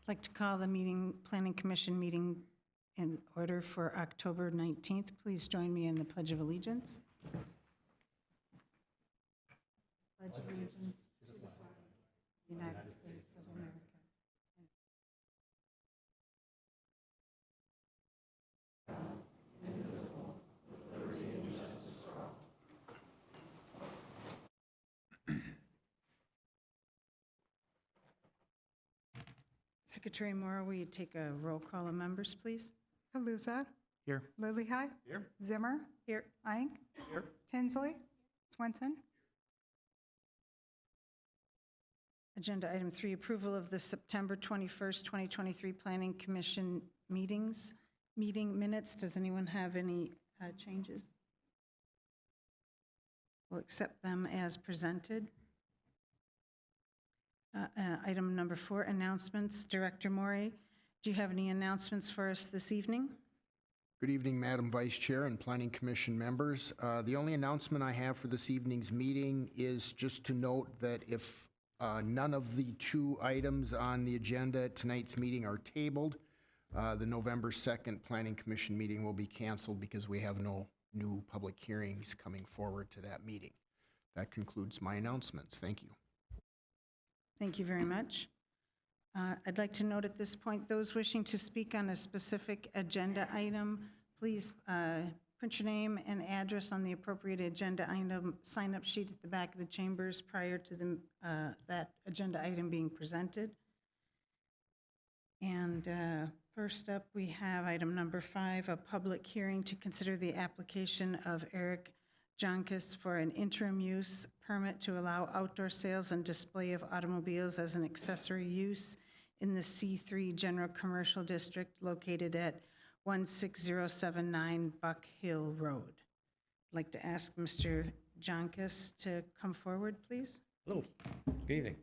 I'd like to call the Planning Commission meeting in order for October 19th. Please join me in the Pledge of Allegiance. Pledge allegiance to the flag of the United States of America. Secretary Morrow, will you take a roll call of members, please? Kaluza. Here. Lilihai. Here. Zimmer. Here. Ink. Here. Tinsley. Swenson. Agenda item 3, approval of the September 21st, 2023 Planning Commission meeting minutes. Does anyone have any changes? We'll accept them as presented. Item number 4, announcements. Director Morey, do you have any announcements for us this evening? Good evening, Madam Vice Chair and Planning Commission members. The only announcement I have for this evening's meeting is just to note that if none of the 2 items on the agenda at tonight's meeting are tabled, the November 2nd Planning Commission meeting will be canceled because we have no new public hearings coming forward to that meeting. That concludes my announcements. Thank you. Thank you very much. I'd like to note at this point, those wishing to speak on a specific agenda item, please print your name and address on the appropriate agenda item sign-up sheet at the back of the chambers prior to that agenda item being presented. And first up, we have item number 5, a public hearing to consider the application of Eric Jonkis for an interim use permit to allow outdoor sales and display of automobiles as an accessory use in the C3 General Commercial District located at 16079 Buck Hill Road. I'd like to ask Mr. Jonkis to come forward, please. Hello. Good evening.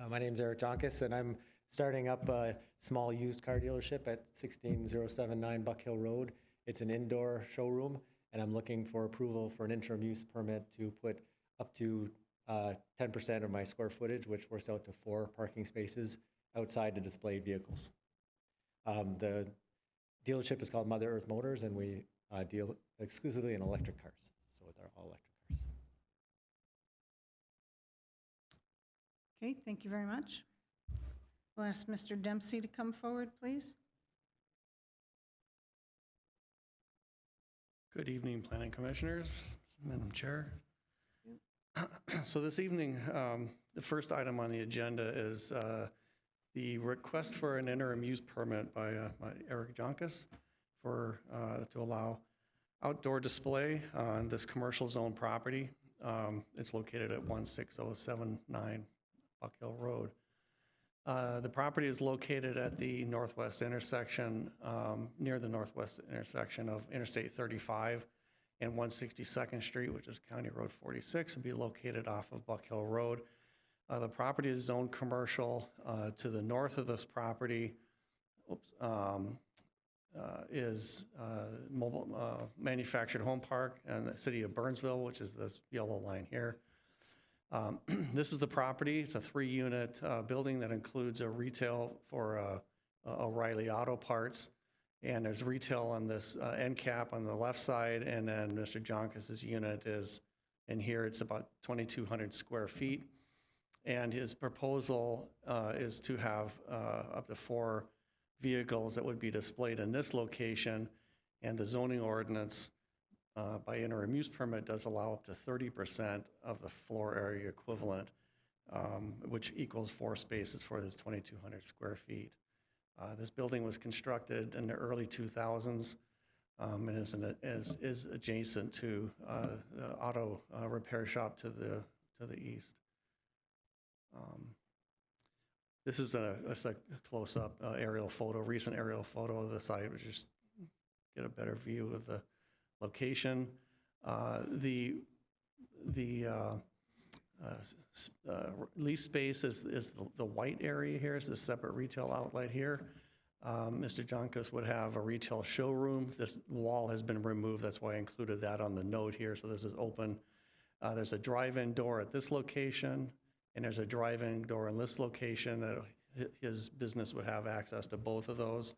My name is Eric Jonkis, and I'm starting up a small used car dealership at 16079 Buck Hill Road. It's an indoor showroom, and I'm looking for approval for an interim use permit to put up to 10% of my square footage, which works out to 4 parking spaces outside to display vehicles. The dealership is called Mother Earth Motors, and we deal exclusively in electric cars. So they're all electric cars. Okay, thank you very much. We'll ask Mr. Dempsey to come forward, please. Good evening, Planning Commissioners, Madam Chair. So this evening, the first item on the agenda is the request for an interim use permit by Eric Jonkis to allow outdoor display on this commercial zone property. It's located at 16079 Buck Hill Road. The property is located at the northwest intersection, near the northwest intersection of Interstate 35 and 162nd Street, which is County Road 46, and be located off of Buck Hill Road. The property is zoned commercial. To the north of this property is mobile manufactured home park and the city of Burnsville, which is this yellow line here. This is the property. It's a 3-unit building that includes a retail for O'Reilly Auto Parts. And there's retail on this end cap on the left side. And then Mr. Jonkis' unit is in here. It's about 2,200 square feet. And his proposal is to have up to 4 vehicles that would be displayed in this location. And the zoning ordinance by interim use permit does allow up to 30% of the floor area equivalent, which equals 4 spaces for this 2,200 square feet. This building was constructed in the early 2000s and is adjacent to the auto repair shop to the east. This is a close-up aerial photo, recent aerial photo of the site, which just get a better view of the location. The lease space is the white area here. It's a separate retail outlet here. Mr. Jonkis would have a retail showroom. This wall has been removed. That's why I included that on the note here. So this is open. There's a drive-in door at this location, and there's a drive-in door in this location that his business would have access to both of those.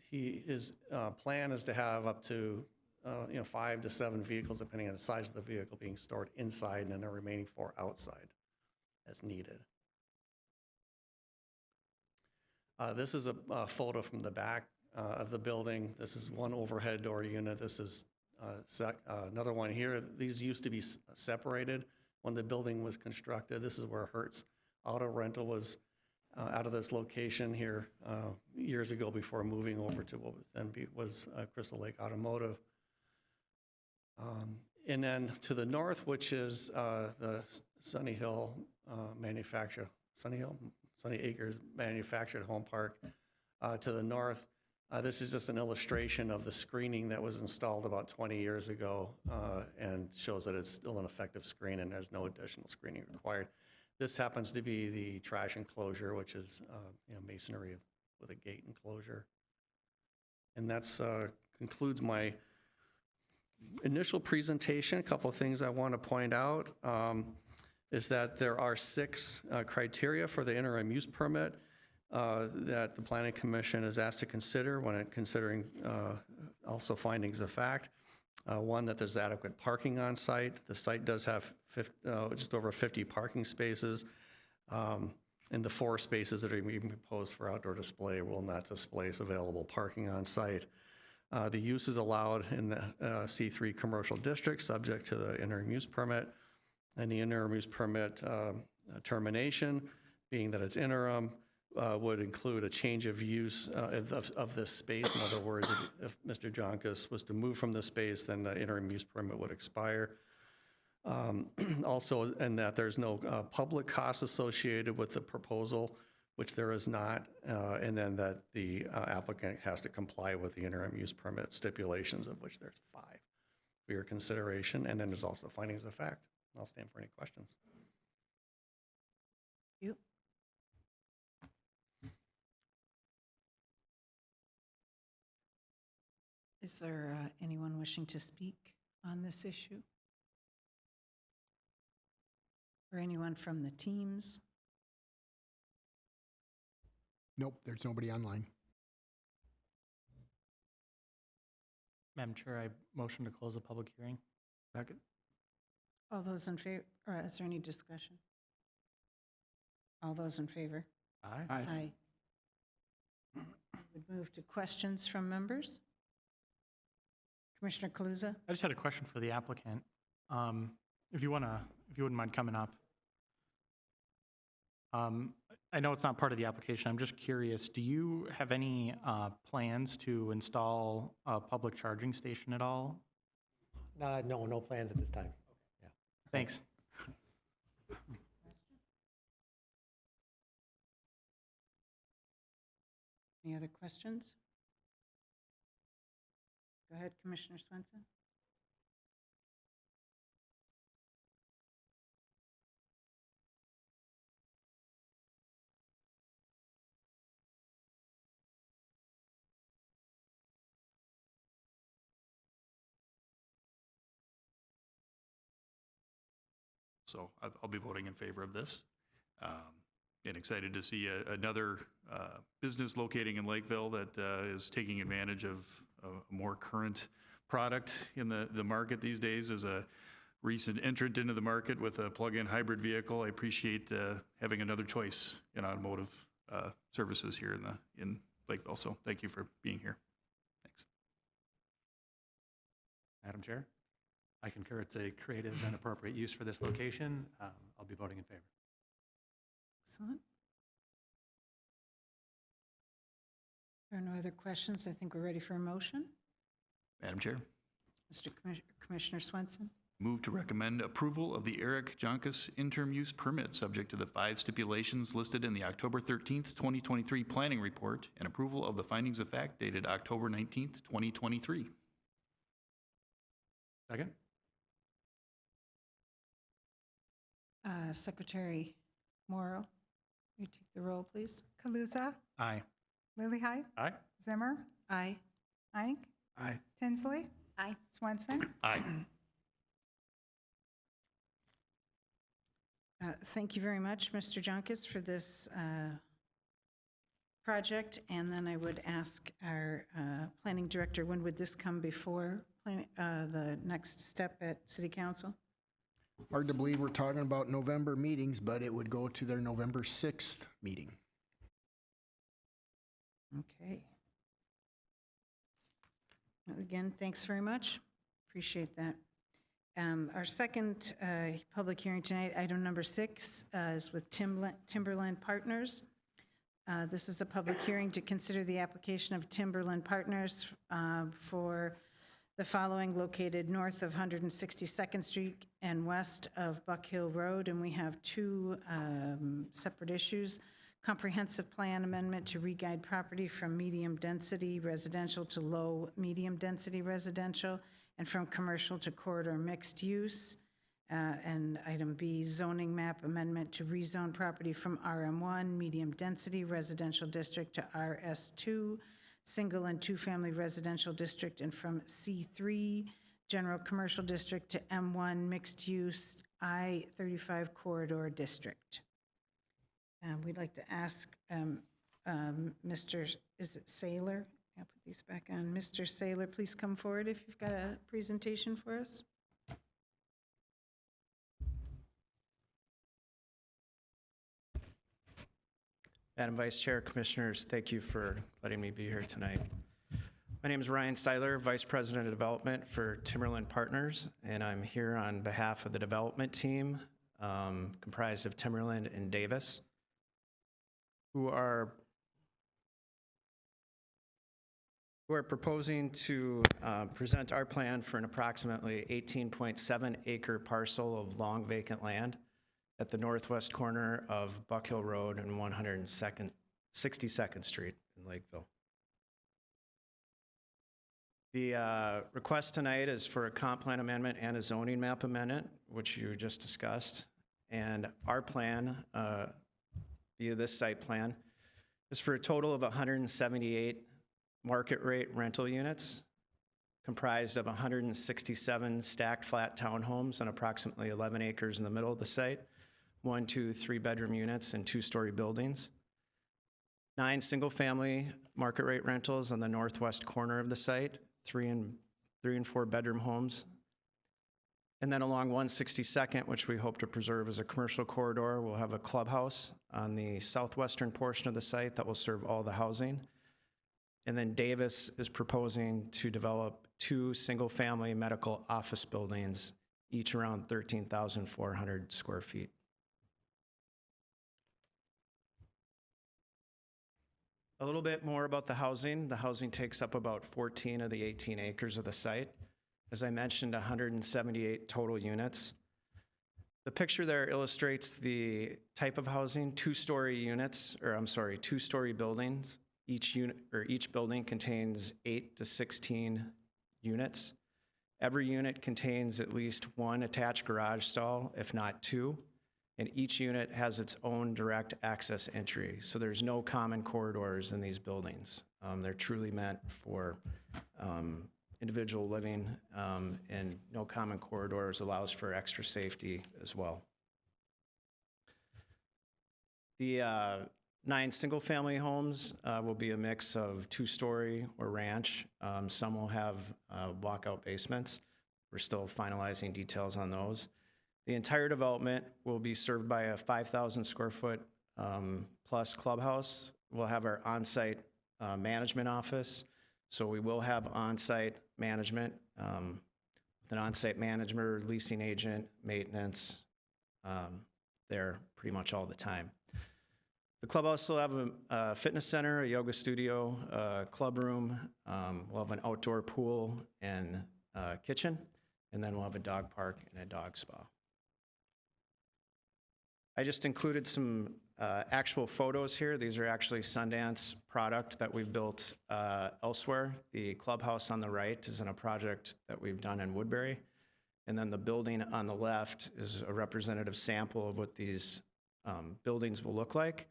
His plan is to have up to 5 to 7 vehicles, depending on the size of the vehicle, being stored inside, and then the remaining 4 outside as needed. This is a photo from the back of the building. This is one overhead door unit. This is another one here. These used to be separated when the building was constructed. This is where Hertz Auto Rental was out of this location here years ago before moving over to what was Crystal Lake Automotive. And then to the north, which is the Sunny Acres Manufactured Home Park. To the north, this is just an illustration of the screening that was installed about 20 years ago and shows that it's still an effective screen and there's no additional screening required. This happens to be the trash enclosure, which is masonry with a gate enclosure. And that's concludes my initial presentation. A couple of things I want to point out is that there are 6 criteria for the interim use permit that the Planning Commission is asked to consider when considering also findings of fact. One, that there's adequate parking on site. The site does have just over 50 parking spaces. And the 4 spaces that are being proposed for outdoor display will not displace available parking on site. The use is allowed in the C3 commercial district, subject to the interim use permit. And the interim use permit termination, being that it's interim, would include a change of use of this space. In other words, if Mr. Jonkis was to move from this space, then the interim use permit would expire. Also, and that there's no public costs associated with the proposal, which there is not, and then that the applicant has to comply with the interim use permit stipulations, of which there's 5 for your consideration, and then there's also findings of fact. I'll stand for any questions. You. Is there anyone wishing to speak on this issue? Or anyone from the teams? Nope, there's nobody online. Madam Chair, I motion to close the public hearing. Second. All those in favor, or is there any discussion? All those in favor? Aye. Aye. Would move to questions from members. Commissioner Kaluza? I just had a question for the applicant. If you wouldn't mind coming up. I know it's not part of the application. I'm just curious, do you have any plans to install a public charging station at all? No plans at this time. Yeah. Thanks. Any other questions? Go ahead, Commissioner Swenson. So I'll be voting in favor of this. And excited to see another business locating in Lakeville that is taking advantage of a more current product in the market these days. As a recent entrant into the market with a plug-in hybrid vehicle, I appreciate having another choice in automotive services here in Lakeville. So thank you for being here. Thanks. Madam Chair, I concur it's a creative and appropriate use for this location. I'll be voting in favor. Excellent. There are no other questions. I think we're ready for a motion. Madam Chair, Mr. Commissioner Swenson? move to recommend approval of the Eric Jonkis interim use permit, subject to the 5 stipulations listed in the October 13th, 2023 planning report, and approval of the findings of fact dated October 19th, 2023. Second? Secretary Morrow, you take the roll, please. Kaluza, Aye. Lillyhi, Aye. Zimmer, Aye. Ike, Aye. Tinsley, Aye. Swenson. Aye. Thank you very much, Mr. Jonkis, for this project. And then I would ask our planning director, when would this come before the next step at City Council? Hard to believe we're talking about November meetings, but it would go to their November 6th meeting. Okay. Again, thanks very much. Appreciate that. Our second public hearing tonight, item number 6, is with Timberland Partners. This is a public hearing to consider the application of Timberland Partners for the following, located north of 162nd Street and west of Buck Hill Road. And we have two separate issues. Comprehensive plan amendment to re-guide property from medium-density residential to low-medium-density residential, and from commercial to corridor mixed use. And item B, zoning map amendment to rezone property from RM1, medium-density residential district, to RS2, single and two-family residential district, and from C3, general commercial district, to M1, mixed-use I-35 corridor district. We'd like to ask Mr., is it Saylor? I'll put these back on. Mr. Saylor, please come forward if you've got a presentation for us. Madam Vice Chair, Commissioners, thank you for letting me be here tonight. My name is Ryan Seiler, Vice President of Development for Timberland Partners, and I'm here on behalf of the development team comprised of Timberland and Davis, who are proposing to present our plan for an approximately 18.7 acre parcel of long vacant land at the northwest corner of Buck Hill Road and 162nd Street in Lakeville. The request tonight is for a comp plan amendment and a zoning map amendment, which you just discussed. And our plan, via this site plan, is for a total of 178 market rate rental units, comprised of 167 stacked flat townhomes on approximately 11 acres in the middle of the site, 1, 2, 3-bedroom units and 2-story buildings. 9 single-family market rate rentals on the northwest corner of the site, 3 and 4-bedroom homes. And then along 162nd, which we hope to preserve as a commercial corridor, we'll have a clubhouse on the southwestern portion of the site that will serve all the housing. And then Davis is proposing to develop 2 single-family medical office buildings, each around 13,400 square feet. A little bit more about the housing. The housing takes up about 14 of the 18 acres of the site. As I mentioned, 178 total units. The picture there illustrates the type of housing, 2-story buildings. Each building contains 8 to 16 units. Every unit contains at least 1 attached garage stall, if not 2. And each unit has its own direct access entry. So there's no common corridors in these buildings. They're truly meant for individual living, and no common corridors allows for extra safety as well. The 9 single-family homes will be a mix of 2-story or ranch. Some will have walkout basements. We're still finalizing details on those. The entire development will be served by a 5,000 square foot plus clubhouse. We'll have our on-site management office. So we will have on-site management, with an on-site manager, leasing agent, maintenance, there pretty much all the time. The clubhouse will have a fitness center, a yoga studio, a club room. We'll have an outdoor pool and kitchen, and then we'll have a dog park and a dog spa. I just included some actual photos here. These are actually Sundance product that we've built elsewhere. The clubhouse on the right is in a project that we've done in Woodbury. And then the building on the left is a representative sample of what these buildings will look like.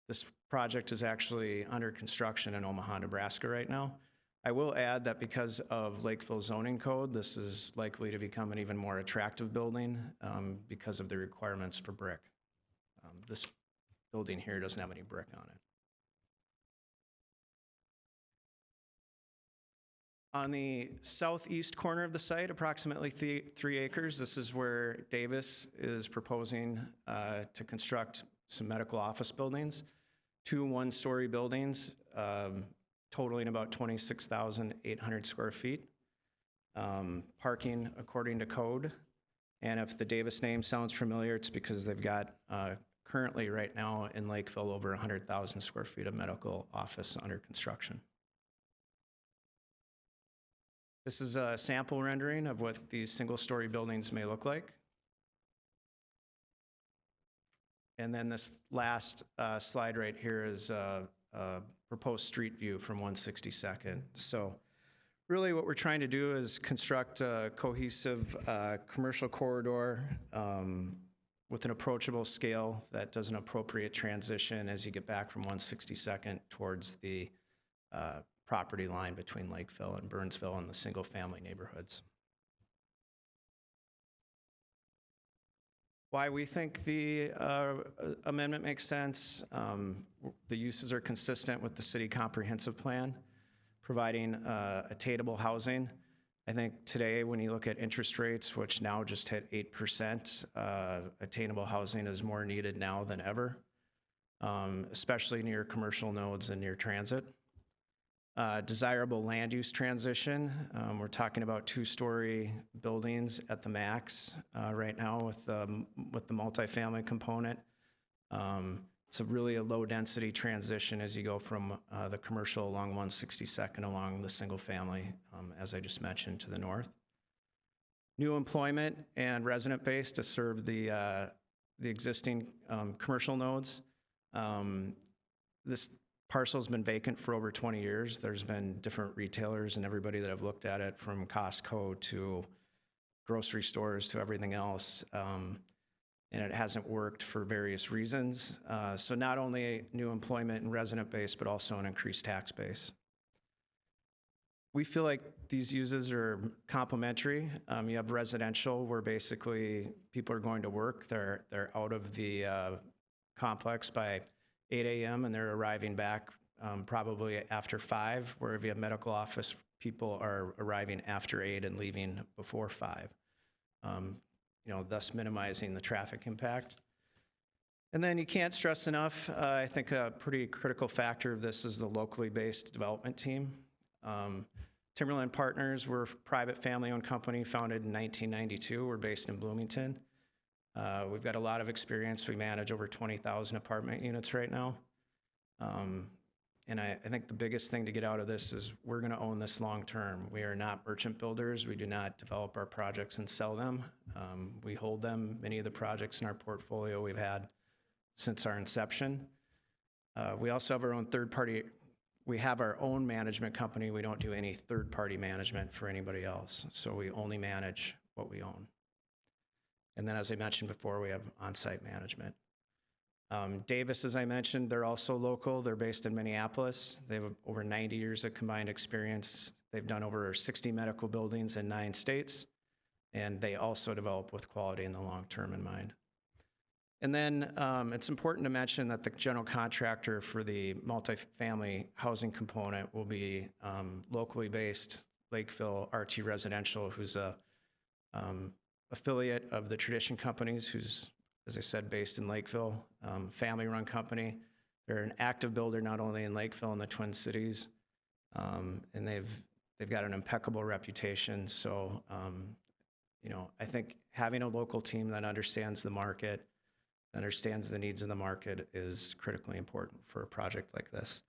This project is actually under construction in Omaha, Nebraska right now. I will add that because of Lakeville zoning code, this is likely to become an even more attractive building because of the requirements for brick. This building here doesn't have any brick on it. On the southeast corner of the site, approximately 3 acres, this is where Davis is proposing to construct some medical office buildings, 2 one-story buildings totaling about 26,800 square feet. Parking according to code. And if the Davis name sounds familiar, it's because they've got currently right now in Lakeville over 100,000 square feet of medical office under construction. This is a sample rendering of what these single-story buildings may look like. And then this last slide right here is a proposed street view from 162nd. So really what we're trying to do is construct a cohesive commercial corridor with an approachable scale that does an appropriate transition as you get back from 162nd towards the property line between Lakeville and Burnsville and the single-family neighborhoods. Why we think the amendment makes sense, the uses are consistent with the city comprehensive plan, providing attainable housing. I think today when you look at interest rates, which now just hit 8%, attainable housing is more needed now than ever, especially near commercial nodes and near transit. Desirable land use transition. We're talking about 2-story buildings at the max right now with the multifamily component. It's really a low density transition as you go from the commercial along 162nd along the single family, as I just mentioned, to the north. New employment and resident base to serve the existing commercial nodes. This parcel's been vacant for over 20 years. There's been different retailers and everybody that have looked at it, from Costco to grocery stores to everything else, and it hasn't worked for various reasons. So not only new employment and resident base, but also an increased tax base. We feel like these uses are complementary. You have residential where basically people are going to work. They're out of the complex by 8 a.m. and they're arriving back probably after 5, where if you have medical office, people are arriving after 8 and leaving before 5, thus minimizing the traffic impact. And then you can't stress enough, I think a pretty critical factor of this is the locally based development team. Timberland Partners, we're a private family-owned company founded in 1992. We're based in Bloomington. We've got a lot of experience. We manage over 20,000 apartment units right now. And I think the biggest thing to get out of this is we're going to own this long term. We are not merchant builders. We do not develop our projects and sell them. We hold them. Many of the projects in our portfolio we've had since our inception. We also have our own third-party. We have our own management company. We don't do any third-party management for anybody else. So we only manage what we own. And then, as I mentioned before, we have on-site management. Davis, as I mentioned, they're also local. They're based in Minneapolis. They have over 90 years of combined experience. They've done over 60 medical buildings in 9 states, and they also develop with quality in the long term in mind. And then it's important to mention that the general contractor for the multifamily housing component will be locally based Lakeville RT Residential, who's a affiliate of the Tradition Companies, who's, as I said, based in Lakeville, family-run company. They're an active builder not only in Lakeville and the Twin Cities, and they've got an impeccable reputation. So, I think having a local team that understands the market, understands the needs of the market is critically important for a project like this.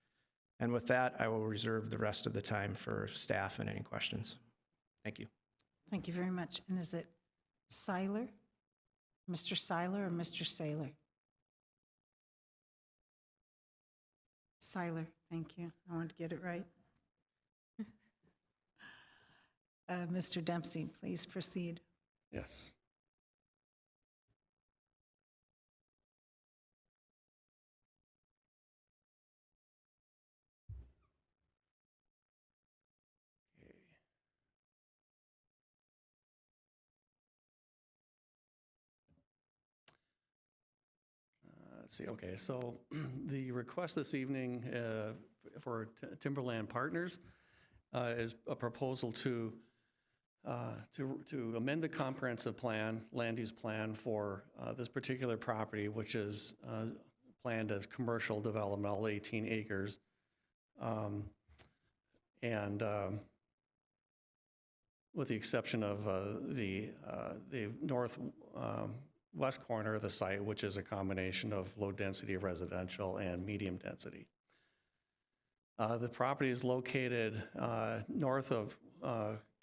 And with that, I will reserve the rest of the time for staff and any questions. Thank you. Thank you very much. And is it Seiler? Mr. Seiler or Mr. Saylor? Seiler, thank you. I wanted to get it right. Mr. Dempsey, please proceed. Yes. let's see, okay, so the request this evening for Timberland Partners is a proposal to amend the comprehensive plan, land use plan for this particular property, which is planned as commercial development, all 18 acres. And with the exception of the northwest corner of the site, which is a combination of low-density residential and medium-density. The property is located north of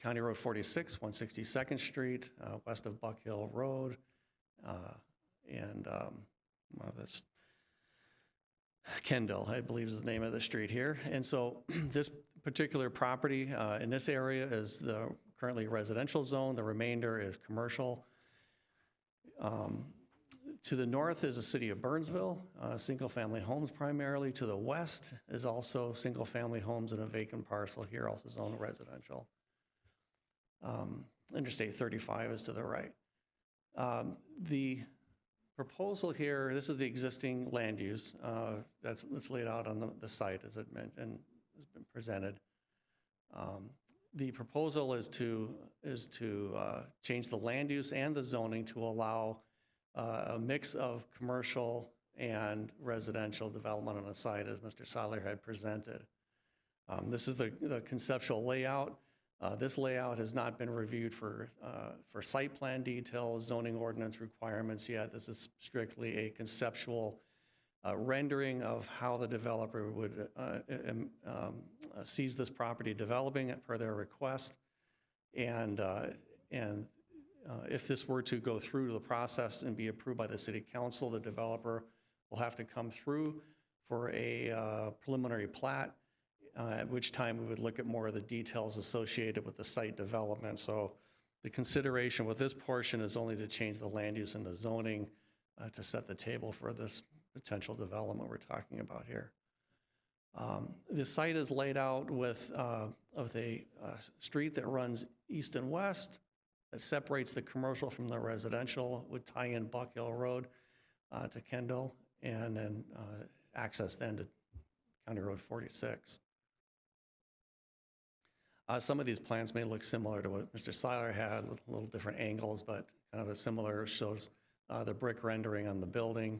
County Road 46, 162nd Street, west of Buck Hill Road, and that's Kendall, I believe is the name of the street here. And so this particular property in this area is the currently residential zone. The remainder is commercial. To the north is the city of Burnsville, single-family homes primarily. To the west is also single-family homes and a vacant parcel here, also zoned residential. Interstate 35 is to the right. The proposal here, this is the existing land use that's laid out on the site as it mentioned, has been presented. The proposal is to change the land use and the zoning to allow a mix of commercial and residential development on the site, as Mr. Seiler had presented. This is the conceptual layout. This layout has not been reviewed for site plan details, zoning ordinance requirements yet. This is strictly a conceptual rendering of how the developer would seize this property developing it per their request. And if this were to go through the process and be approved by the city council, the developer will have to come through for a preliminary plat, at which time we would look at more of the details associated with the site development. So the consideration with this portion is only to change the land use and the zoning to set the table for this potential development we're talking about here. The site is laid out with a street that runs east and west that separates the commercial from the residential, would tie in Buck Hill Road to Kendall, and then access then to County Road 46. Some of these plans may look similar to what Mr. Seiler had, a little different angles, but kind of a similar, shows the brick rendering on the building.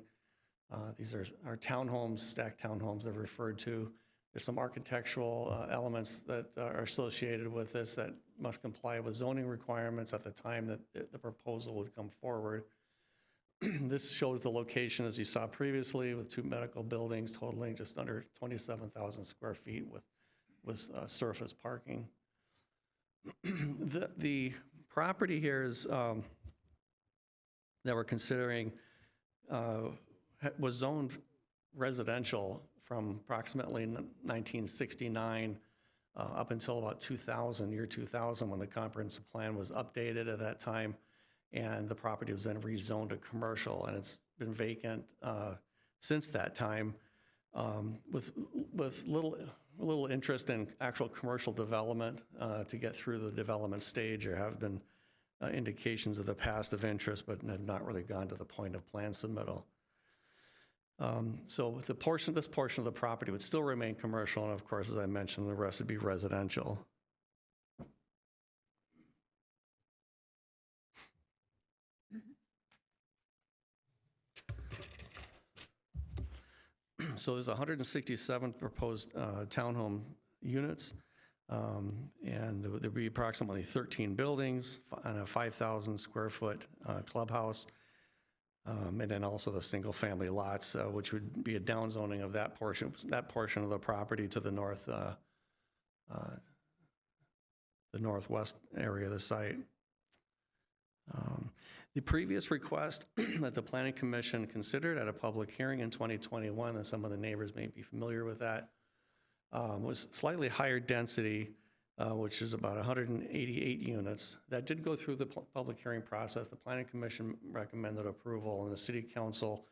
These are townhomes, stacked townhomes they're referred to. There's some architectural elements that are associated with this that must comply with zoning requirements at the time that the proposal would come forward. This shows the location, as you saw previously, with 2 medical buildings totaling just under 27,000 square feet with surface parking. The property here is that we're considering was zoned residential from approximately 1969 up until about 2000, year 2000, when the comprehensive plan was updated at that time, and the property was then rezoned to commercial, and it's been vacant since that time, with little interest in actual commercial development to get through the development stage. There have been indications of the past of interest, but have not really gone to the point of plan submittal. So with this portion of the property would still remain commercial, and of course, as I mentioned, the rest would be residential. So there's 167 proposed townhome units, and there'd be approximately 13 buildings and a 5,000 square foot clubhouse. And then also the single-family lots, which would be a downzoning of that portion of the property to the north, the northwest area of the site. The previous request that the Planning Commission considered at a public hearing in 2021, and some of the neighbors may be familiar with that, was slightly higher density, which is about 188 units. That did go through the public hearing process. The Planning Commission recommended approval, and the City Council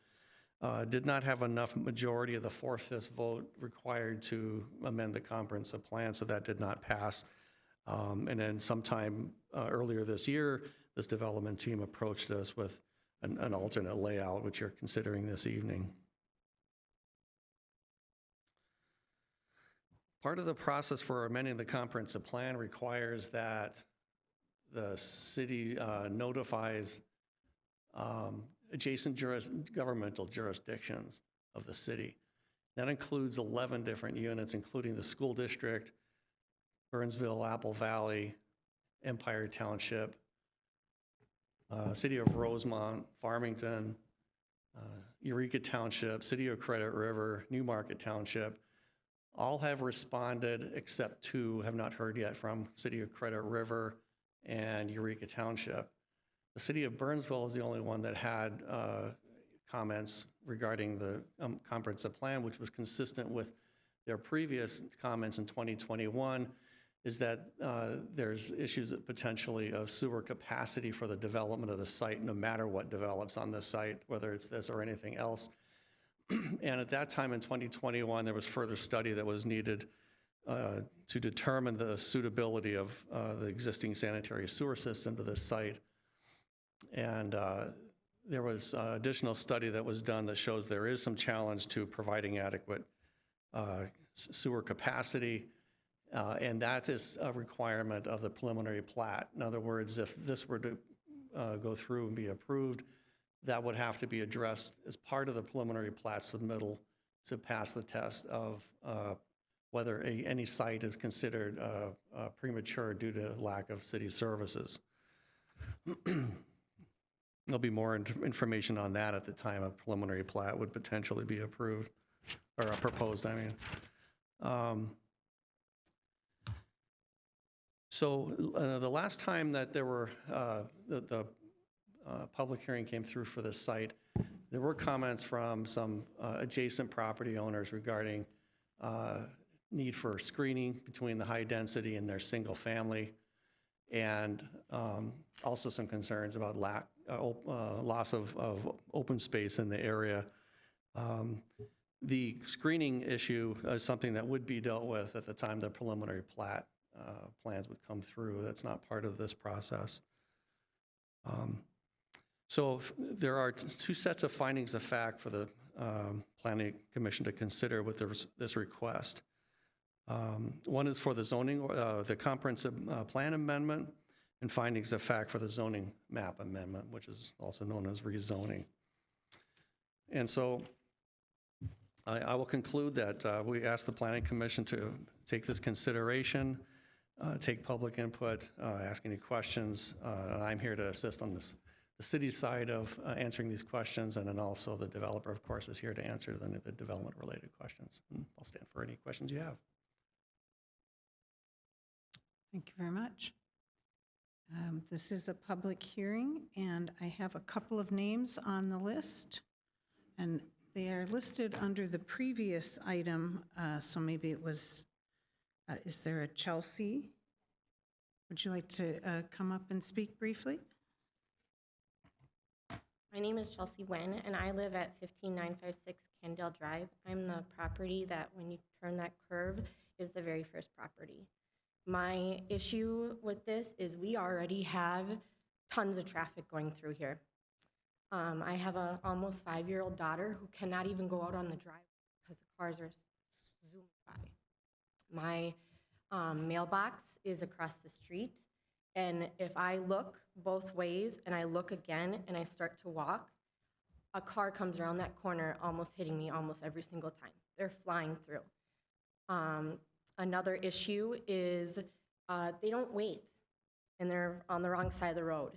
did not have enough majority of the 4/5 vote required to amend the comprehensive plan, so that did not pass. And then sometime earlier this year, this development team approached us with an alternate layout, which you're considering this evening. Part of the process for amending the comprehensive plan requires that the city notifies adjacent governmental jurisdictions of the city. That includes 11 different units, including the school district, Burnsville, Apple Valley, Empire Township, City of Rosemont, Farmington, Eureka Township, City of Credit River, Newmarket Township. All have responded except 2 have not heard yet from City of Credit River and Eureka Township. The City of Burnsville is the only one that had comments regarding the comprehensive plan, which was consistent with their previous comments in 2021, is that there's issues potentially of sewer capacity for the development of the site, no matter what develops on the site, whether it's this or anything else. And at that time in 2021, there was further study that was needed to determine the suitability of the existing sanitary sewer system to this site. And there was additional study that was done that shows there is some challenge to providing adequate sewer capacity. And that is a requirement of the preliminary plat. In other words, if this were to go through and be approved, that would have to be addressed as part of the preliminary plat submittal to pass the test of whether any site is considered premature due to lack of city services. There'll be more information on that at the time a preliminary plat would potentially be approved, or proposed, I mean. So the last time that there were, the public hearing came through for this site, there were comments from some adjacent property owners regarding need for screening between the high density and their single family, and also some concerns about loss of open space in the area. The screening issue is something that would be dealt with at the time the preliminary plat plans would come through. That's not part of this process. So there are 2 sets of findings of fact for the Planning Commission to consider with this request. One is for the zoning, the comprehensive plan amendment, and findings of fact for the zoning map amendment, which is also known as rezoning. And so I will conclude that we ask the Planning Commission to take this consideration, take public input, ask any questions, and I'm here to assist on this, the city side of answering these questions, and then also the developer, of course, is here to answer the development-related questions. And I'll stand for any questions you have. Thank you very much. This is a public hearing, and I have a couple of names on the list, and they are listed under the previous item, so maybe it was, is there a Chelsea? Would you like to come up and speak briefly? My name is Chelsea Wen, and I live at 15956 Kendall Drive. I'm the property that when you turn that curve is the very first property. My issue with this is we already have tons of traffic going through here. I have a almost 5-year-old daughter who cannot even go out on the drive because the cars are zooming by. My mailbox is across the street, and if I look both ways and I look again and I start to walk, a car comes around that corner almost hitting me almost every single time. They're flying through. Another issue is they don't wait, and they're on the wrong side of the road.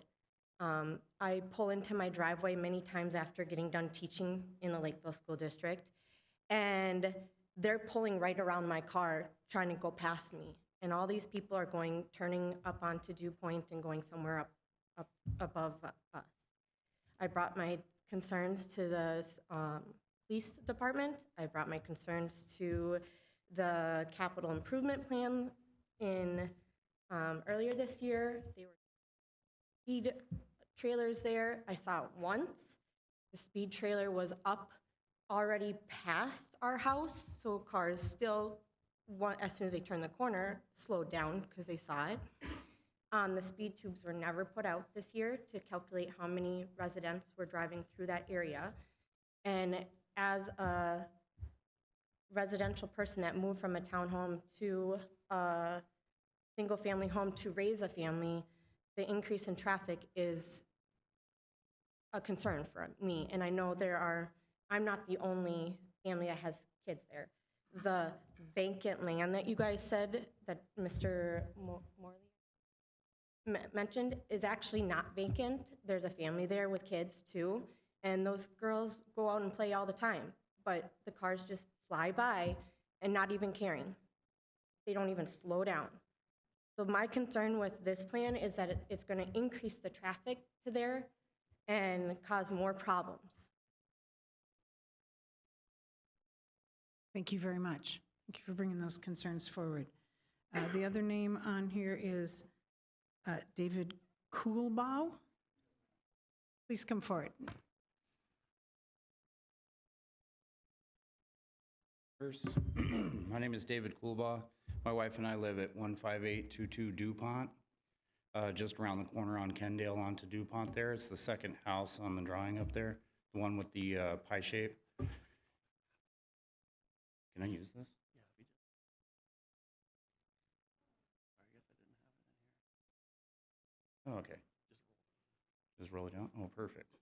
I pull into my driveway many times after getting done teaching in the Lakeville School District, and they're pulling right around my car trying to go past me. And all these people are turning up onto Dew Point and going somewhere up above us. I brought my concerns to the police department. I brought my concerns to the capital improvement plan in earlier this year. They were speed trailers there. I saw it once. The speed trailer was up already past our house, so cars still, as soon as they turned the corner, slowed down because they saw it. The speed tubes were never put out this year to calculate how many residents were driving through that area. And as a residential person that moved from a townhome to a single-family home to raise a family, the increase in traffic is a concern for me. And I know I'm not the only family that has kids there. The vacant land that you guys said, that Mr. Morley mentioned, is actually not vacant. There's a family there with kids too, and those girls go out and play all the time, but the cars just fly by and not even caring. They don't even slow down. So my concern with this plan is that it's going to increase the traffic to there and cause more problems. Thank you very much. Thank you for bringing those concerns forward. The other name on here is David Coolbaugh. Please come forward. First, my name is David Coolbaugh. My wife and I live at 15822 DuPont, just around the corner on Kendale onto DuPont there. It's the second house on the drawing up there, the one with the pie shape. Can I use this? Oh, okay. Just roll it down? Oh, perfect.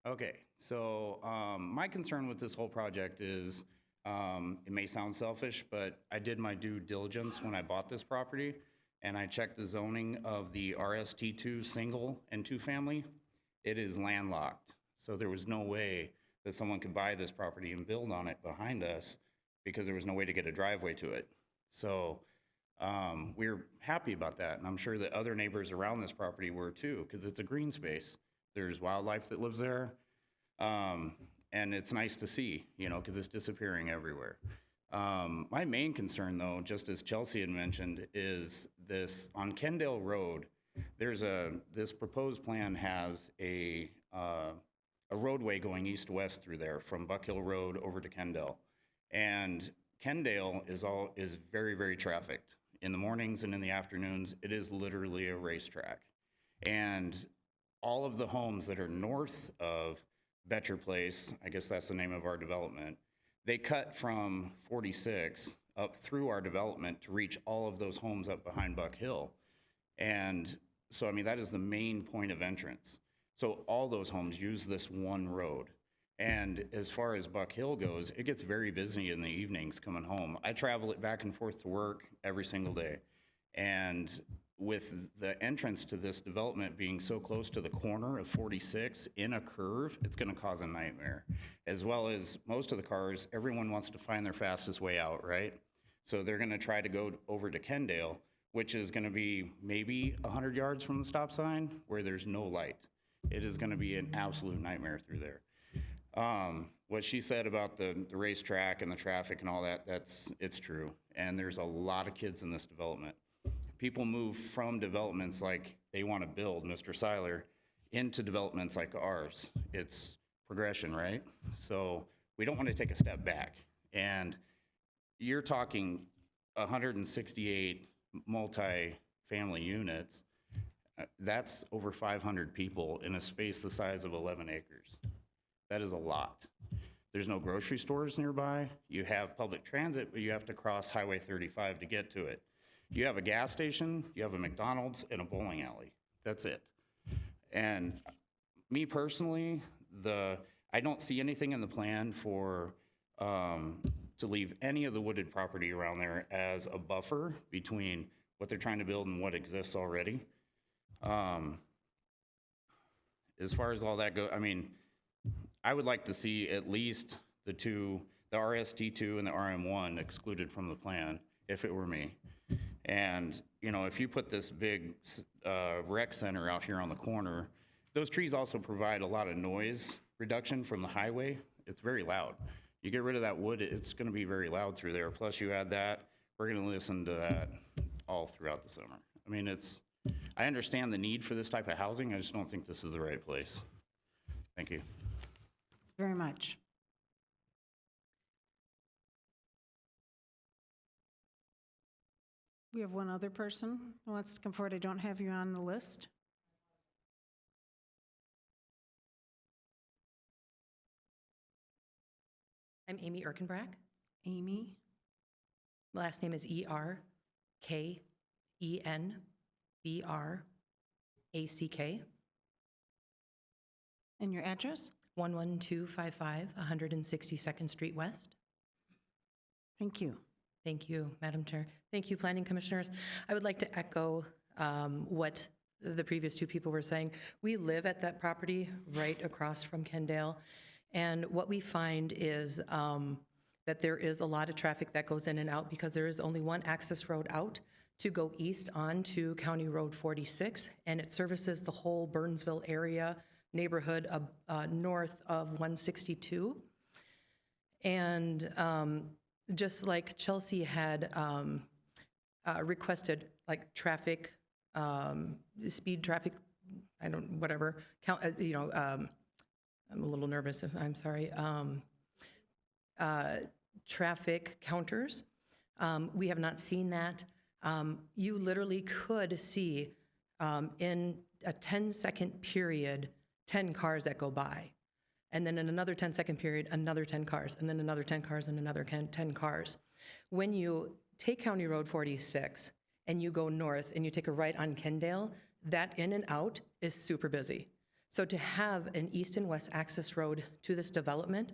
Okay, so my concern with this whole project is, it may sound selfish, but I did my due diligence when I bought this property, and I checked the zoning of the RST2 single and two family. It is landlocked, so there was no way that someone could buy this property and build on it behind us because there was no way to get a driveway to it. So we're happy about that, and I'm sure that other neighbors around this property were too, because it's a green space. There's wildlife that lives there, and it's nice to see, you know, because it's disappearing everywhere. My main concern, though, just as Chelsea had mentioned, is this on Kendale Road. This proposed plan has a roadway going east-west through there from Buck Hill Road over to Kendale, and Kendale is very, very trafficked. In the mornings and in the afternoons, it is literally a racetrack. And all of the homes that are north of Betcher Place, I guess that's the name of our development, they cut from 46 up through our development to reach all of those homes up behind Buck Hill. And so, I mean, that is the main point of entrance. So all those homes use this one road. And as far as Buck Hill goes, it gets very busy in the evenings coming home. I travel it back and forth to work every single day. And with the entrance to this development being so close to the corner of 46 in a curve, it's gonna cause a nightmare. As well as most of the cars, everyone wants to find their fastest way out, right? So they're gonna try to go over to Kendale, which is gonna be maybe 100 yards from the stop sign where there's no light. It is gonna be an absolute nightmare through there. What she said about the racetrack and the traffic and all that, it's true. And there's a lot of kids in this development. People move from developments like they want to build, Mr. Seiler, into developments like ours. It's progression, right? So we don't want to take a step back. And you're talking 168 multi-family units. That's over 500 people in a space the size of 11 acres. That is a lot. There's no grocery stores nearby. You have public transit, but you have to cross Highway 35 to get to it. You have a gas station, you have a McDonald's, and a bowling alley. That's it. And me personally, I don't see anything in the plan for to leave any of the wooded property around there as a buffer between what they're trying to build and what exists already. As far as all that goes, I mean, I would like to see at least the RST2 and the RM1 excluded from the plan, if it were me. And, you know, if you put this big rec center out here on the corner, those trees also provide a lot of noise reduction from the highway. It's very loud. You get rid of that wood, it's gonna be very loud through there. Plus you add that, we're gonna listen to that all throughout the summer. I mean, I understand the need for this type of housing, I just don't think this is the right place. Thank you. Very much. We have one other person who wants to come forward. I don't have you on the list. I'm Amy Erkenbrack. Amy? Last name is Erkenbrack. And your address? 11255 162nd Street West. Thank you. Thank you, Madam Chair. Thank you, Planning Commissioners. I would like to echo what the previous two people were saying. We live at that property right across from Kendale, and what we find is that there is a lot of traffic that goes in and out because there is only one access road out to go east onto County Road 46, and it services the whole Burnsville area neighborhood north of 162. And just like Chelsea had requested, like traffic, speed traffic, whatever, count, I'm a little nervous, I'm sorry, traffic counters. We have not seen that. You literally could see in a 10-second period, 10 cars that go by. And then in another 10-second period, another 10 cars, and then another 10 cars, and another 10 cars. When you take County Road 46 and you go north and you take a right on Kendale, that in and out is super busy. So to have an east and west access road to this development,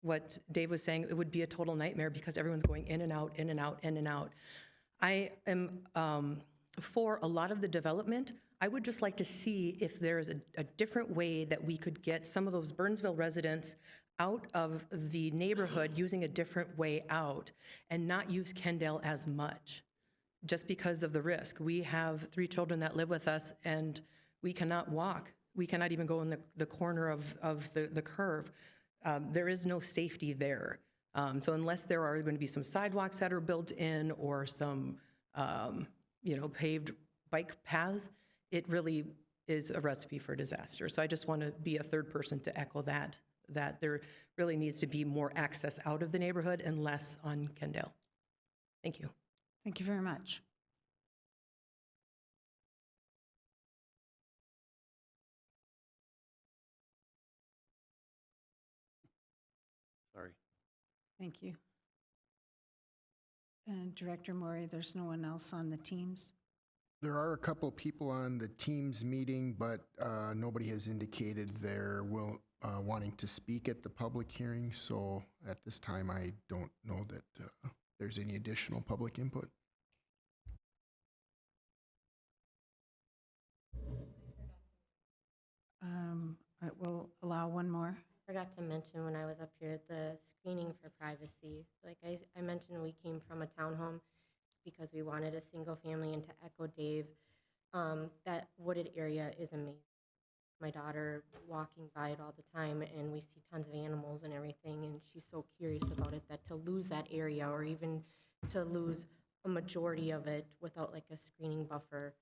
what Dave was saying, it would be a total nightmare because everyone's going in and out, in and out, in and out. I am for a lot of the development. I would just like to see if there is a different way that we could get some of those Burnsville residents out of the neighborhood using a different way out and not use Kendale as much, just because of the risk. We have 3 children that live with us, and we cannot walk. We cannot even go in the corner of the curve. There is no safety there. So unless there are going to be some sidewalks that are built in or some paved bike paths, it really is a recipe for disaster. So I just want to be a third person to echo that there really needs to be more access out of the neighborhood and less on Kendale. Thank you. Thank you very much. Sorry. Thank you. And Director Maury, there's no one else on the teams? There are a couple people on the Teams meeting, but nobody has indicated they're wanting to speak at the public hearing. So at this time, I don't know that there's any additional public input. I will allow one more. Forgot to mention when I was up here, the screening for privacy. Like I mentioned, we came from a townhome because we wanted a single family, and to echo Dave, that wooded area is amazing. My daughter walking by it all the time, and we see tons of animals and everything, and she's so curious about it that to lose that area or even to lose a majority of it without like a screening buffer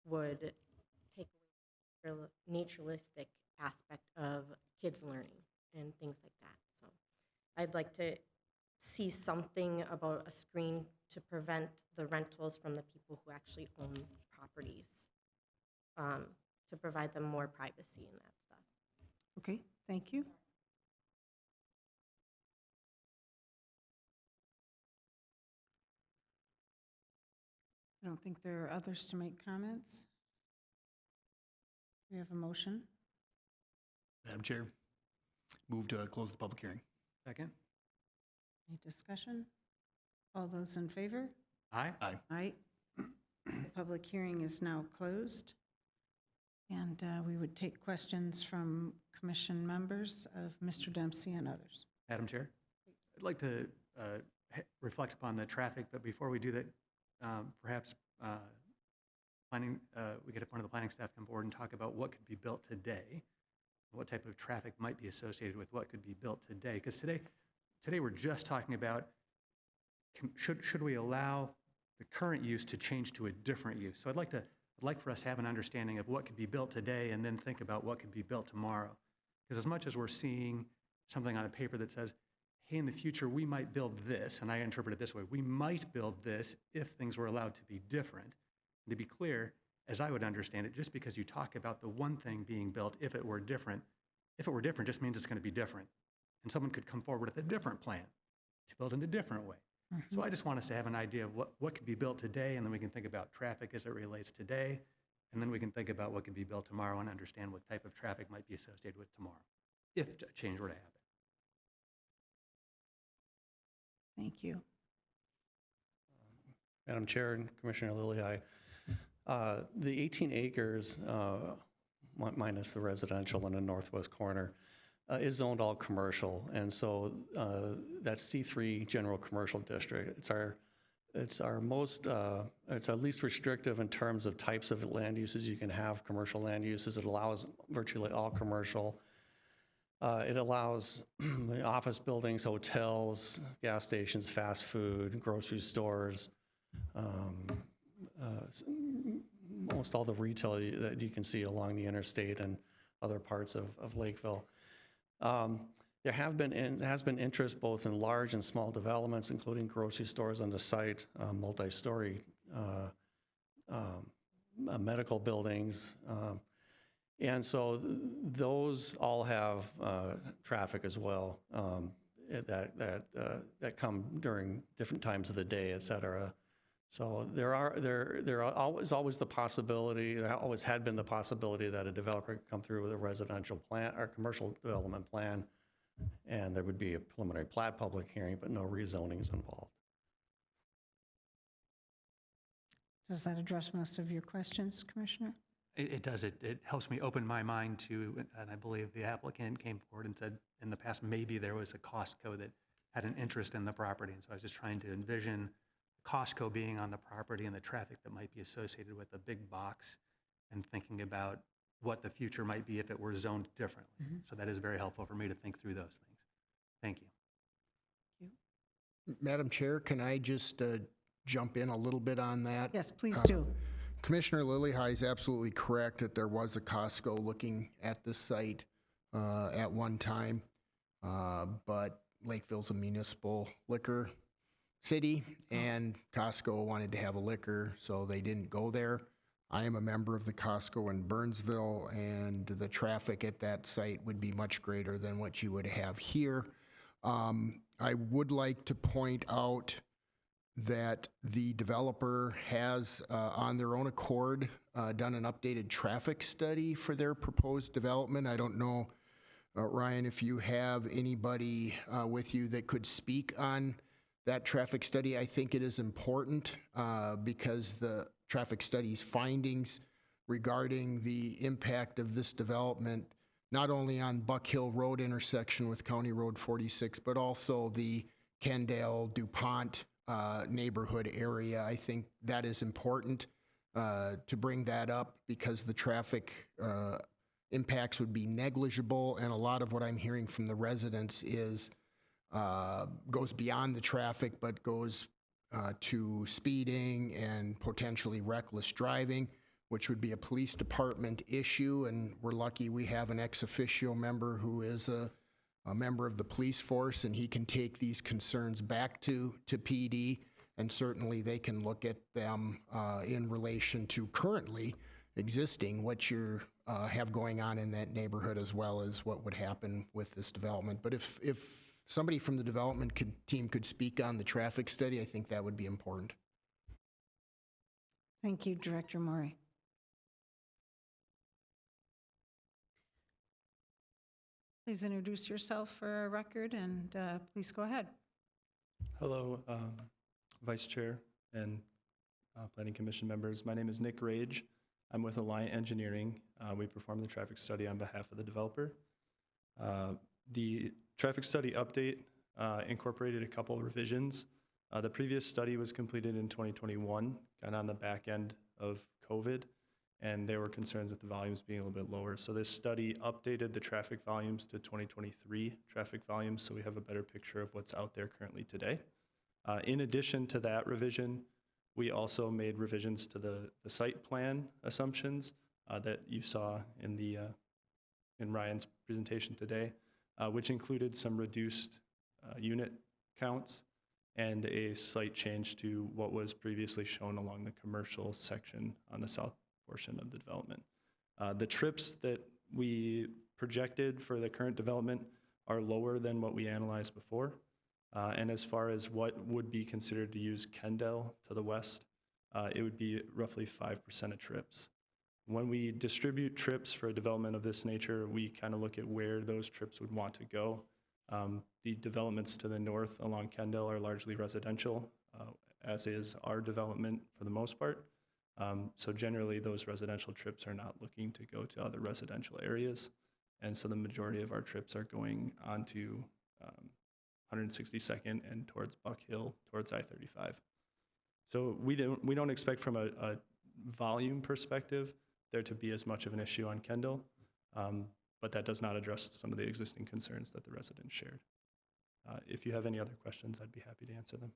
would take away the naturalistic aspect of kids learning and things like that. So I'd like to see something about a screen to prevent the rentals from the people who actually own properties, to provide them more privacy and that stuff. Okay, thank you. I don't think there are others to make comments. We have a motion. Madam Chair, move to close the public hearing. Second? Any discussion? All those in favor? Aye. Aye. Aye. The public hearing is now closed. And we would take questions from commission members of Mr. Dempsey and others. Madam Chair, I'd like to reflect upon the traffic, but before we do that, perhaps we get one of the planning staff come forward and talk about what could be built today, what type of traffic might be associated with what could be built today. Because today we're just talking about should we allow the current use to change to a different use. So I'd like for us to have an understanding of what could be built today and then think about what could be built tomorrow. Because as much as we're seeing something on a paper that says, hey, in the future, we might build this, and I interpret it this way, we might build this if things were allowed to be different. And to be clear, as I would understand it, just because you talk about the one thing being built, if it were different just means it's going to be different. And someone could come forward with a different plan to build in a different way. So I just want us to have an idea of what could be built today, and then we can think about traffic as it relates today, and then we can think about what could be built tomorrow and understand what type of traffic might be associated with tomorrow, if a change were to happen. Thank you. Madam Chair and Commissioner Lilly, the 18 acres, minus the residential in the northwest corner, is zoned all commercial, and so that's C3 General Commercial District. It's our least restrictive in terms of types of land uses you can have. Commercial land uses. It allows virtually all commercial. It allows office buildings, hotels, gas stations, fast food, grocery stores, almost all the retail that you can see along the interstate and other parts of Lakeville. There has been interest both in large and small developments, including grocery stores on the site, multi-story medical buildings. And so those all have traffic as well that come during different times of the day, et cetera. So there is always the possibility, there always had been the possibility that a developer could come through with a residential plan or commercial development plan, and there would be a preliminary plat public hearing, but no rezonings involved. Does that address most of your questions, Commissioner? It does. It helps me open my mind to, and I believe the applicant came forward and said in the past, maybe there was a Costco that had an interest in the property. And so I was just trying to envision Costco being on the property and the traffic that might be associated with a big box and thinking about what the future might be if it were zoned differently. So that is very helpful for me to think through those things. Thank you. Madam Chair, can I just jump in a little bit on that? Yes, please do. Commissioner Lillyhigh is absolutely correct that there was a Costco looking at this site at one time, but Lakeville's a municipal liquor city, and Costco wanted to have a liquor, so they didn't go there. I am a member of the Costco in Burnsville, and the traffic at that site would be much greater than what you would have here. I would like to point out that the developer has, on their own accord, done an updated traffic study for their proposed development. I don't know, Ryan, if you have anybody with you that could speak on that traffic study. I think it is important because the traffic study's findings regarding the impact of this development, not only on Buck Hill Road intersection with County Road 46, but also the Kendall, DuPont neighborhood area. I think that is important to bring that up because the traffic impacts would be negligible, and a lot of what I'm hearing from the residents is goes beyond the traffic, but goes to speeding and potentially reckless driving, which would be a police department issue. And we're lucky we have an ex officio member who is a member of the police force, and he can take these concerns back to PD, and certainly they can look at them in relation to currently existing, what you have going on in that neighborhood, as well as what would happen with this development. But if somebody from the development team could speak on the traffic study, I think that would be important. Thank you, Director Maury. Please introduce yourself for our record, and please go ahead. Hello, Vice Chair and Planning Commission members. My name is Nick Rage. I'm with Alliant Engineering. We perform the traffic study on behalf of the developer. The traffic study update incorporated a couple of revisions. The previous study was completed in 2021, kind of on the back end of COVID, and there were concerns with the volumes being a little bit lower. So this study updated the traffic volumes to 2023 traffic volumes, so we have a better picture of what's out there currently today. In addition to that revision, we also made revisions to the site plan assumptions that you saw in Ryan's presentation today, which included some reduced unit counts and a slight change to what was previously shown along the commercial section on the south portion of the development. The trips that we projected for the current development are lower than what we analyzed before. And as far as what would be considered to use Kendall to the west, it would be roughly 5% of trips. When we distribute trips for a development of this nature, we kind of look at where those trips would want to go. The developments to the north along Kendall are largely residential, as is our development for the most part. So generally, those residential trips are not looking to go to other residential areas. And so the majority of our trips are going onto 162nd and towards Buck Hill, towards I-35. So we don't expect from a volume perspective there to be as much of an issue on Kendall, but that does not address some of the existing concerns that the residents shared. If you have any other questions, I'd be happy to answer them.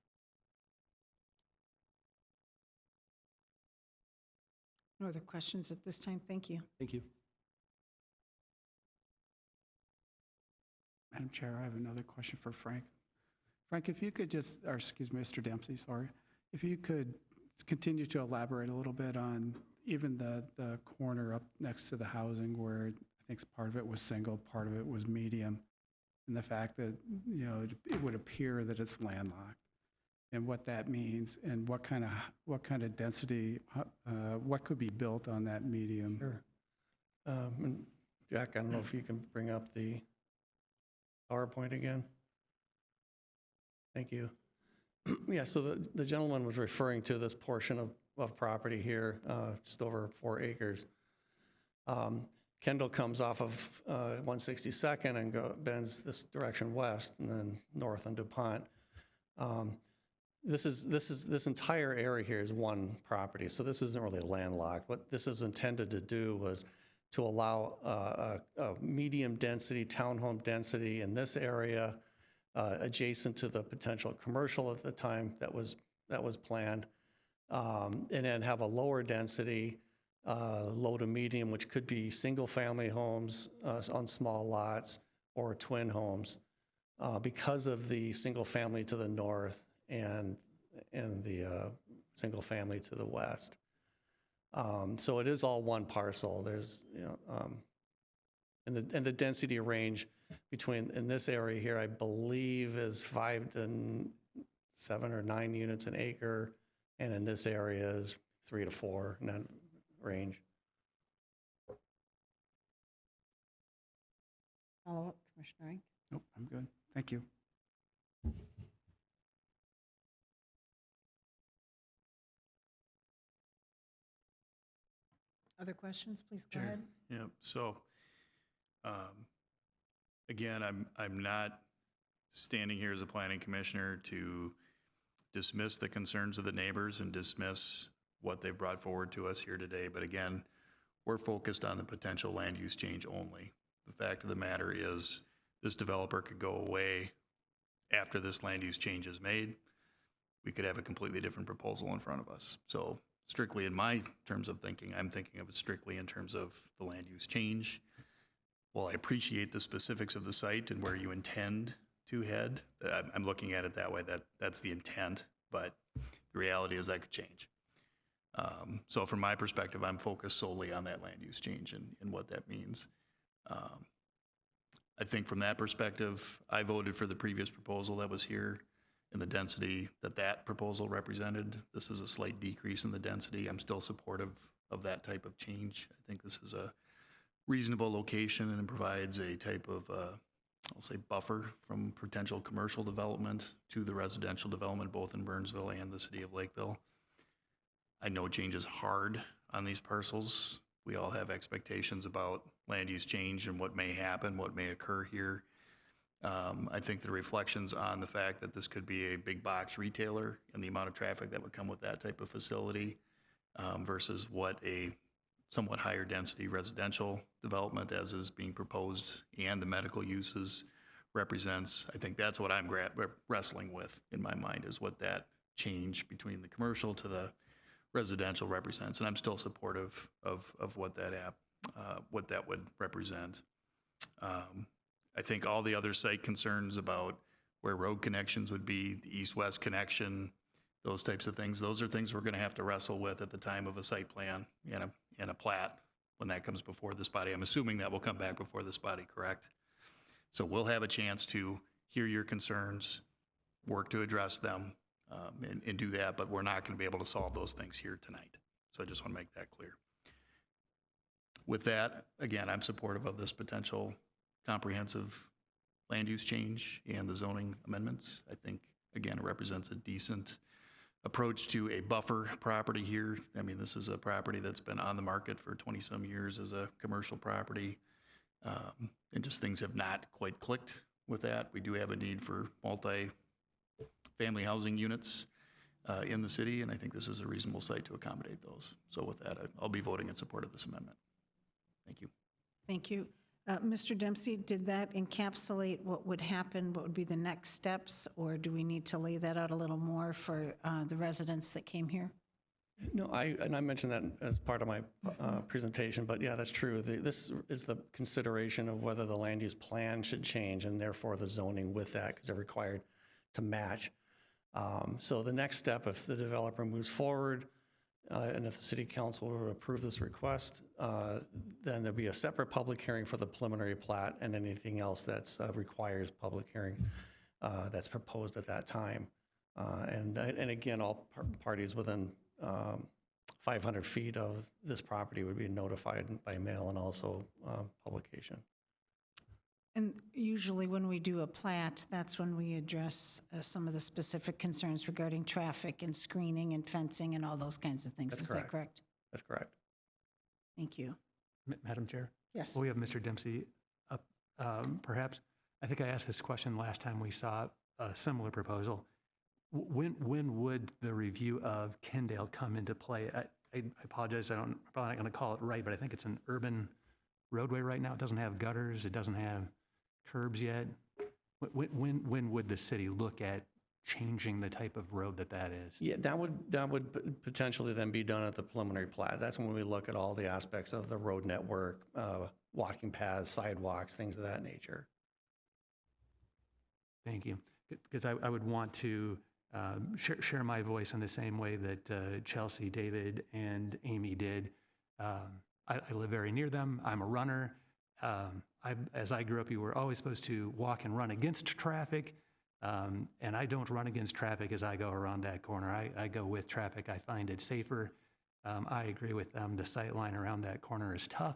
No other questions at this time. Thank you. Thank you. Madam Chair, I have another question for Frank. Frank, if you could just, or excuse me, Mr. Dempsey, sorry. If you could continue to elaborate a little bit on even the corner up next to the housing where I think part of it was single, part of it was medium, and the fact that, you know, it would appear that it's landlocked, and what that means, and what kind of density, what could be built on that medium. Sure. And Jack, I don't know if you can bring up the PowerPoint again. Thank you. Yeah, so the gentleman was referring to this portion of property here, just over 4 acres. Kendall comes off of 162nd and bends this direction west and then north on DuPont. This entire area here is one property, so this isn't really landlocked. What this is intended to do was to allow a medium density, townhome density in this area, adjacent to the potential commercial at the time that was planned, and then have a lower density, low to medium, which could be single-family homes on small lots or twin homes, because of the single-family to the north and the single-family to the west. So it is all one parcel. There's, you know, and the density range between, in this area here, I believe is 5 to 7 or 9 units an acre, and in this area is 3 to 4 in that range. Follow-up, Commissioner Ike? Nope, I'm good. Thank you. Other questions, please go Sure. ahead. Yeah, so, again, I'm not standing here as a planning commissioner to dismiss the concerns of the neighbors and dismiss what they've brought forward to us here today, but again, we're focused on the potential land use change only. The fact of the matter is, this developer could go away after this land use change is made. We could have a completely different proposal in front of us. So strictly in my terms of thinking, I'm thinking of it strictly in terms of the land use change. While I appreciate the specifics of the site and where you intend to head, I'm looking at it that way, that's the intent, but the reality is that could change. So from my perspective, I'm focused solely on that land use change and what that means. I think from that perspective, I voted for the previous proposal that was here and the density that proposal represented. This is a slight decrease in the density. I'm still supportive of that type of change. I think this is a reasonable location and it provides a type of, I'll say, buffer from potential commercial development to the residential development, both in Burnsville and the city of Lakeville. I know change is hard on these parcels. We all have expectations about land use change and what may happen, what may occur here. I think the reflections on the fact that this could be a big box retailer and the amount of traffic that would come with that type of facility versus what a somewhat higher density residential development as is being proposed and the medical uses represents. I think that's what I'm wrestling with in my mind, is what that change between the commercial to the residential represents. And I'm still supportive of what that would represent. I think all the other site concerns about where road connections would be, the east-west connection, those types of things, those are things we're going to have to wrestle with at the time of a site plan and a plat when that comes before this body. I'm assuming that will come back before this body, correct? So we'll have a chance to hear your concerns, work to address them and do that, but we're not going to be able to solve those things here tonight. So I just want to make that clear. With that, again, I'm supportive of this potential comprehensive land use change and the zoning amendments. I think, again, it represents a decent approach to a buffer property here. I mean, this is a property that's been on the market for 20-some years as a commercial property, and just things have not quite clicked with that. We do have a need for multi-family housing units in the city, and I think this is a reasonable site to accommodate those. So with that, I'll be voting in support of this amendment. Thank you. Thank you. Mr. Dempsey, did that encapsulate what would happen, what would be the next steps, or do we need to lay that out a little more for the residents that came here? No, I mentioned that as part of my presentation, but yeah, that's true. This is the consideration of whether the land use plan should change and therefore the zoning with that, because they're required to match. So the next step, if the developer moves forward, and if the city council were to approve this request, then there'll be a separate public hearing for the preliminary plat and anything else that's requires public hearing that's proposed at that time. And again, all parties within 500 feet of this property would be notified by mail and also publication. And usually when we do a plat, that's when we address some of the specific concerns regarding traffic and screening and fencing and all those kinds of things. That's Is correct. that correct? That's correct. Thank you. Madam Chair? Yes. Well, we have Mr. Dempsey up, perhaps. I think I asked this question last time we saw a similar proposal. When would the review of Kendale come into play? I apologize, I'm probably not going to call it right, but I think it's an urban roadway right now. It doesn't have gutters, it doesn't have curbs yet. When would the city look at changing the type of road that is? Yeah, that would potentially then be done at the preliminary plat. That's when we look at all the aspects of the road network, walking paths, sidewalks, things of that nature. Thank you. Because I would want to share my voice in the same way that Chelsea, David, and Amy did. I live very near them. I'm a runner. As I grew up, you were always supposed to walk and run against traffic. And I don't run against traffic as I go around that corner. I go with traffic. I find it safer. I agree with them. The sight line around that corner is tough.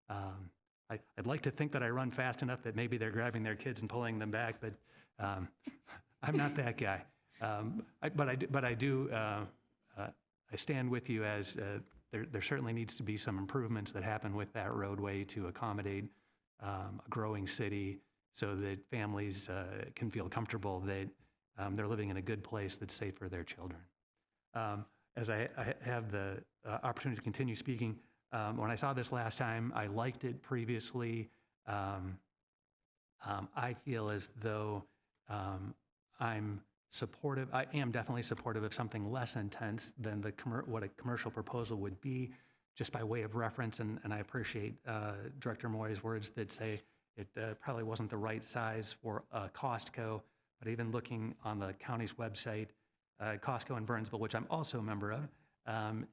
I'd like to think that I run fast enough that maybe they're grabbing their kids and pulling them back, but I'm not that guy. I stand with you as there certainly needs to be some improvements that happen with that roadway to accommodate a growing city, so that families can feel comfortable that they're living in a good place that's safe for their children. As I have the opportunity to continue speaking, when I saw this last time, I liked it previously. I feel as though I'm supportive. I am definitely supportive of something less intense than what a commercial proposal would be, just by way of reference. And I appreciate Director Moy's words that say it probably wasn't the right size for Costco, but even looking on the county's website, Costco in Burnsville, which I'm also a member of,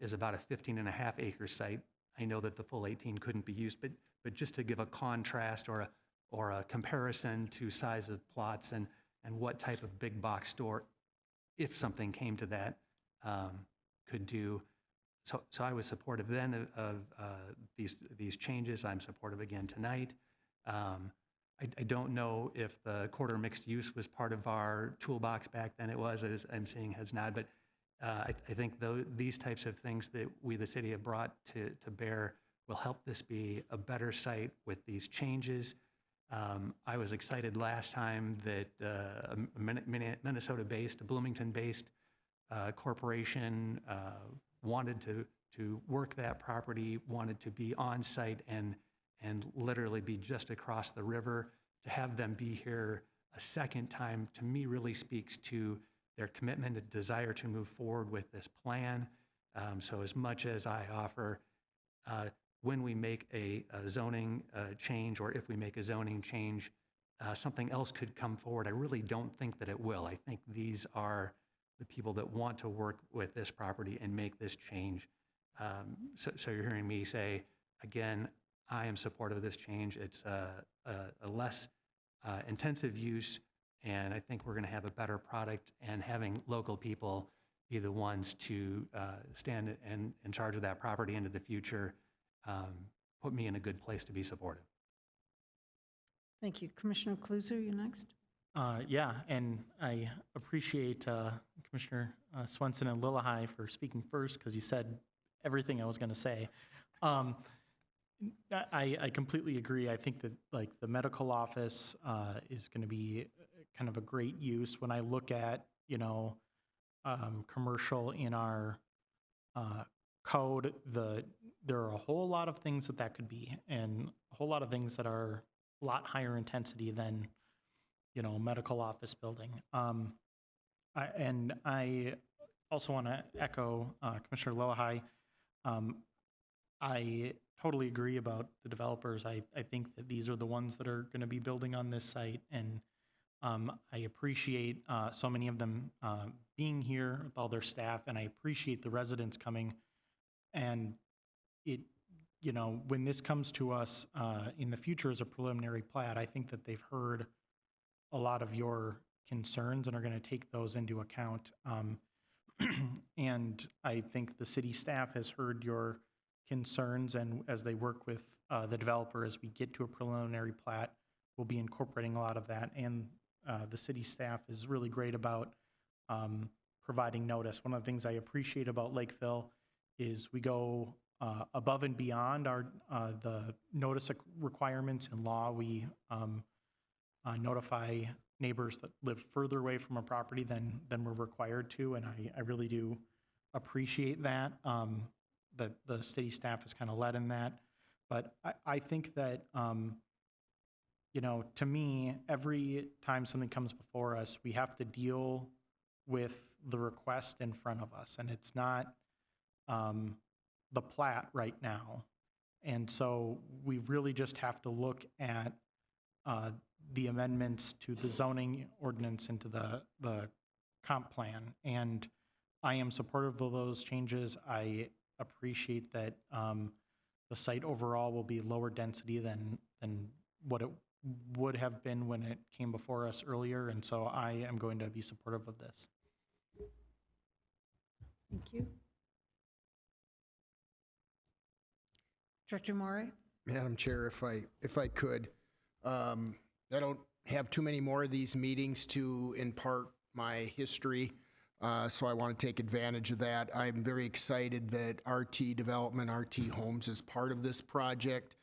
is about a 15.5 acre site. I know that the full 18 couldn't be used, but just to give a contrast or a comparison to size of plots and what type of big box store, if something came to that, could do. So I was supportive then of these changes. I'm supportive again tonight. I don't know if the quarter mixed use was part of our toolbox back then. It was, as I'm seeing has not, but I think these types of things that we, the city, have brought to bear will help this be a better site with these changes. I was excited last time that a Minnesota-based, a Bloomington-based corporation wanted to work that property, wanted to be on site and literally be just across the river. To have them be here a second time, to me, really speaks to their commitment and desire to move forward with this plan. So as much as I offer, when we make a zoning change, or if we make a zoning change, something else could come forward. I really don't think that it will. I think these are the people that want to work with this property and make this change. So you're hearing me say, again, I am supportive of this change. It's a less intensive use, And I think we're going to have a better product, and having local people be the ones to stand in charge of that property into the future put me in a good place to be supportive. Thank you. Commissioner Kluser, you next. Yeah, and I appreciate Commissioner Swenson and Lillihei for speaking first, because you said everything I was going to say. I completely agree. I think that like the medical office is going to be kind of a great use. When I look at, commercial in our code, there are a whole lot of things that could be, and a whole lot of things that are a lot higher intensity than, medical office building. I also want to echo Commissioner Lillihei. I totally agree about the developers. I think that these are the ones that are going to be building on this site, and I appreciate so many of them being here with all their staff, and I appreciate the residents coming. And when this comes to us in the future as a preliminary plat, I think that they've heard a lot of your concerns and are going to take those into account. And I think the city staff has heard your concerns, and as they work with the developer as we get to a preliminary plat, we'll be incorporating a lot of that. And the city staff is really great about providing notice. One of the things I appreciate about Lakeville is we go above and beyond the notice requirements in law. We notify neighbors that live further away from a property than we're required to, and I really do appreciate that, that the city staff has kind of led in that. But I think that, to me, every time something comes before us, we have to deal with the request in front of us, and it's not the plat right now. And so we really just have to look at the amendments to the zoning ordinance and to the comp plan. And I am supportive of those changes. I appreciate that the site overall will be lower density than what it would have been when it came before us earlier. And so I am going to be supportive of this. Thank you. Director Morey? Madam Chair, if I could, I don't have too many more of these meetings to impart my history, so I want to take advantage of that. I'm very excited that RT Development, RT Homes is part of this project.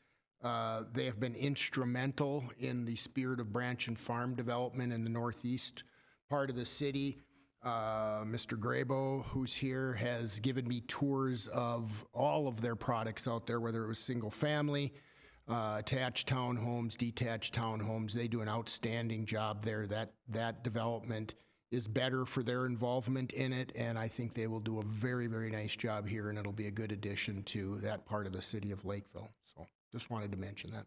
They have been instrumental in the spirit of branch and farm development in the northeast part of the city. Mr. Grabo, who's here, has given me tours of all of their products out there, whether it was single family, attached townhomes, detached townhomes. They do an outstanding job there. That development is better for their involvement in it, and I think they will do a very, very nice job here, and it'll be a good addition to that part of the city of Lakeville. So just wanted to mention that.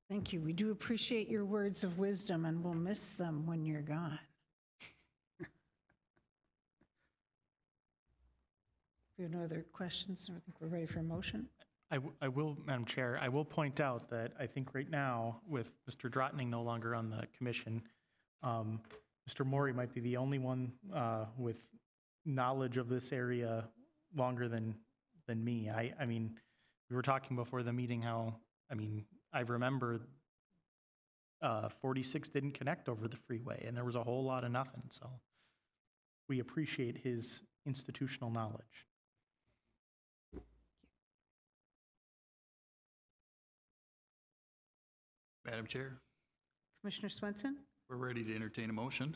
Thank you. We do appreciate your words of wisdom, and we'll miss them when you're gone. If we have no other questions, I think we're ready for a motion. I will, Madam Chair, I will point out that I think right now, with Mr. Drotning no longer on the commission, Mr. Morey might be the only one with knowledge of this area longer than me. I mean, we were talking before the meeting how, I remember 46 didn't connect over the freeway, and there was a whole lot of nothing. So we appreciate his institutional knowledge. Madam Chair, Commissioner Swenson? we're ready to entertain a motion.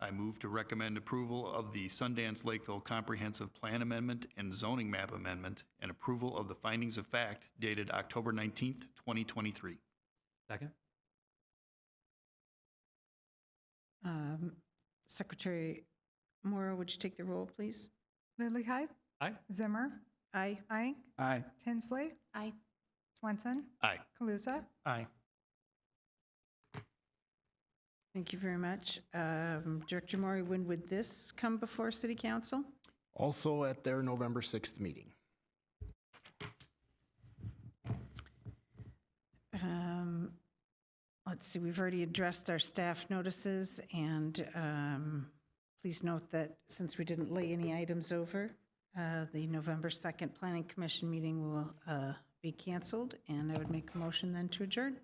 I move to recommend approval of the Sundance Lakeville Comprehensive Plan Amendment and Zoning Map Amendment, and approval of the findings of fact dated October 19th, 2023. Second? Secretary Morrow, would you take the roll, please? Lillihei? Aye. Zimmer? Aye. Ike? Aye. Tinsley? Aye. Swenson? Aye. Kaluza? Aye. Thank you very much. Director Morey, when would this come before City Council? Also at their November 6th meeting. let's see, we've already addressed our staff notices, and please note that since we didn't lay any items over, the November 2nd Planning Commission meeting will be canceled, and I would make a motion then to adjourn.